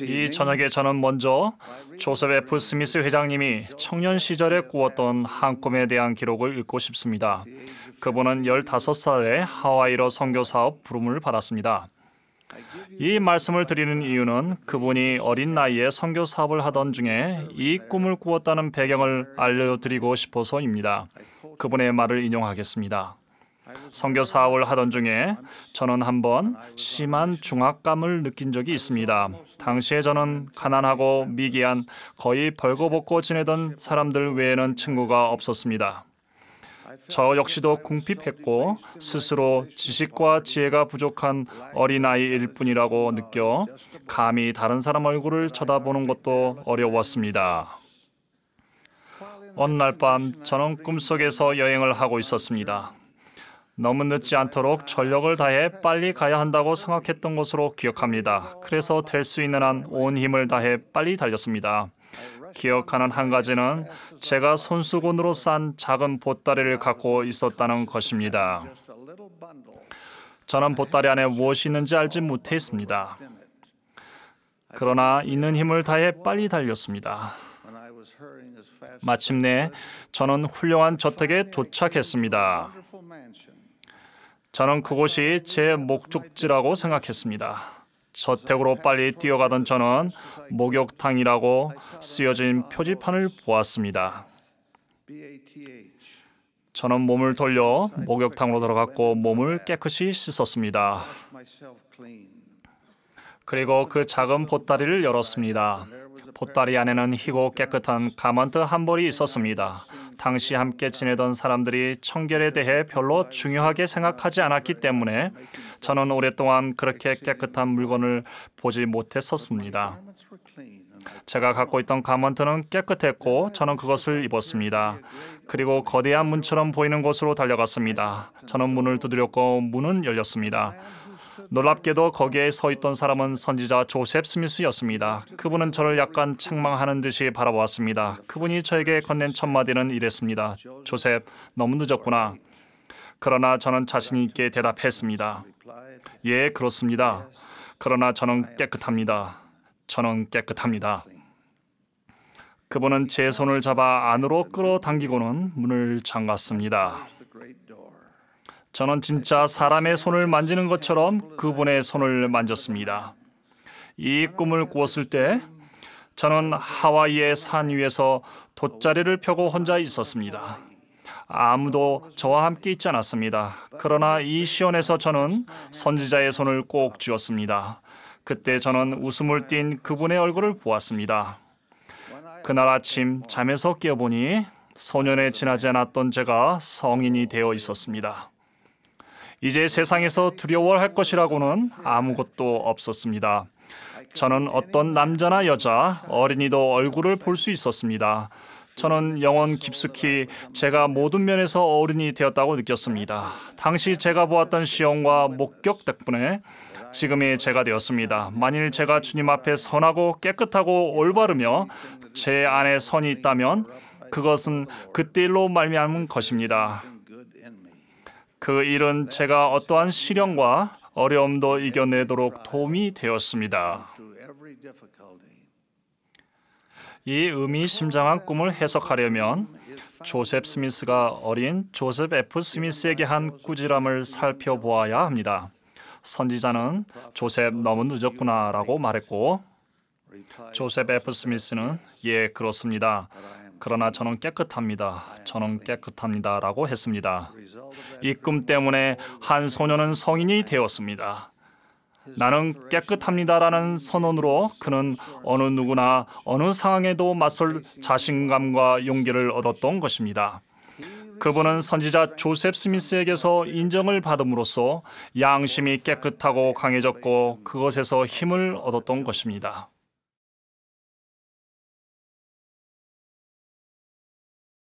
이 저녁에 저는 먼저 조셉 F. 스미스 회장님이 청년 시절에 꾸었던 한 꿈에 대한 기록을 읽고 싶습니다. 그분은 15살에 하와이로 선교사업 부름을 받았습니다. 이 말씀을 드리는 이유는 그분이 어린 나이에 선교사업을 하던 중에 이 꿈을 꾸었다는 배경을 알려드리고 싶어서입니다. 그분의 말을 인용하겠습니다. 선교 사업을 하던 중에 저는 한번 심한 중압감을 느낀 적이 있습니다. 당시에 저는 가난하고 미개한 거의 벌거벗고 지내던 사람들 외에는 친구가 없었습니다. 저 역시도 궁핍했고 스스로 지식과 지혜가 부족한 어린아이일 뿐이라고 느껴 감히 다른 사람 얼굴을 쳐다보는 것도 어려웠습니다. 어느 날 밤 저는 꿈속에서 여행을 하고 있었습니다. 너무 늦지 않도록 전력을 다해 빨리 가야 한다고 생각했던 것으로 기억합니다. 그래서 될 수 있는 한 온 힘을 다해 빨리 달렸습니다. 기억하는 한 가지는 제가 손수건으로 싼 작은 보따리를 갖고 있었다는 것입니다. 저는 보따리 안에 무엇이 있는지 알지 못했습니다. 그러나 있는 힘을 다해 빨리 달렸습니다. 마침내 저는 훌륭한 저택에 도착했습니다. 저는 그곳이 제 목적지라고 생각했습니다. 저택으로 빨리 뛰어가던 저는 목욕탕이라고 쓰여진 표지판을 보았습니다. 저는 몸을 돌려 목욕탕으로 들어갔고 몸을 깨끗이 씻었습니다. 그리고 그 작은 보따리를 열었습니다. 보따리 안에는 희고 깨끗한 가먼트 한 벌이 있었습니다. 당시 함께 지내던 사람들이 청결에 대해 별로 중요하게 생각하지 않았기 때문에 저는 오랫동안 그렇게 깨끗한 물건을 보지 못했었습니다. 제가 갖고 있던 가먼트는 깨끗했고 저는 그것을 입었습니다. 그리고 거대한 문처럼 보이는 곳으로 달려갔습니다. 저는 문을 두드렸고 문은 열렸습니다. 놀랍게도 거기에 서 있던 사람은 선지자 조셉 스미스였습니다. 그분은 저를 약간 책망하는 듯이 바라보았습니다. 그분이 저에게 건넨 첫 마디는 이랬습니다. 조셉, 너무 늦었구나. 그러나 저는 자신 있게 대답했습니다. 예, 그렇습니다. 그러나 저는 깨끗합니다. 저는 깨끗합니다. 그분은 제 손을 잡아 안으로 끌어당기고는 문을 잠갔습니다. 저는 진짜 사람의 손을 만지는 것처럼 그분의 손을 만졌습니다. 이 꿈을 꾸었을 때 저는 하와이의 산 위에서 돗자리를 펴고 혼자 있었습니다. 아무도 저와 함께 있지 않았습니다. 그러나 이 시온에서 저는 선지자의 손을 꼭 쥐었습니다. 그때 저는 웃음을 띤 그분의 얼굴을 보았습니다. 그날 아침 잠에서 깨어보니 소년에 지나지 않았던 제가 성인이 되어 있었습니다. 이제 세상에서 두려워할 것이라고는 아무것도 없었습니다. 저는 어떤 남자나 여자, 어린이도 얼굴을 볼 수 있었습니다. 저는 영원 깊숙이 제가 모든 면에서 어른이 되었다고 느꼈습니다. 당시 제가 보았던 시험과 목격 덕분에 지금의 제가 되었습니다. 만일 제가 주님 앞에 선하고 깨끗하고 올바르며 제 안에 선이 있다면 그것은 그때 일로 말미암은 것입니다. 그 일은 제가 어떠한 시련과 어려움도 이겨내도록 도움이 되었습니다. 이 의미심장한 꿈을 해석하려면 조셉 스미스가 어린 조셉 F. 스미스에게 한 꾸지람을 살펴보아야 합니다. 선지자는 조셉 너무 늦었구나 라고 말했고 조셉 F. 스미스는 예, 그렇습니다. 그러나 저는 깨끗합니다. 저는 깨끗합니다. 라고 했습니다. 이 꿈 때문에 한 소년은 성인이 되었습니다. 나는 깨끗합니다라는 선언으로 그는 어느 누구나 어느 상황에도 맞설 자신감과 용기를 얻었던 것입니다. 그분은 선지자 조셉 스미스에게서 인정을 받음으로써 양심이 깨끗하고 강해졌고 그것에서 힘을 얻었던 것입니다.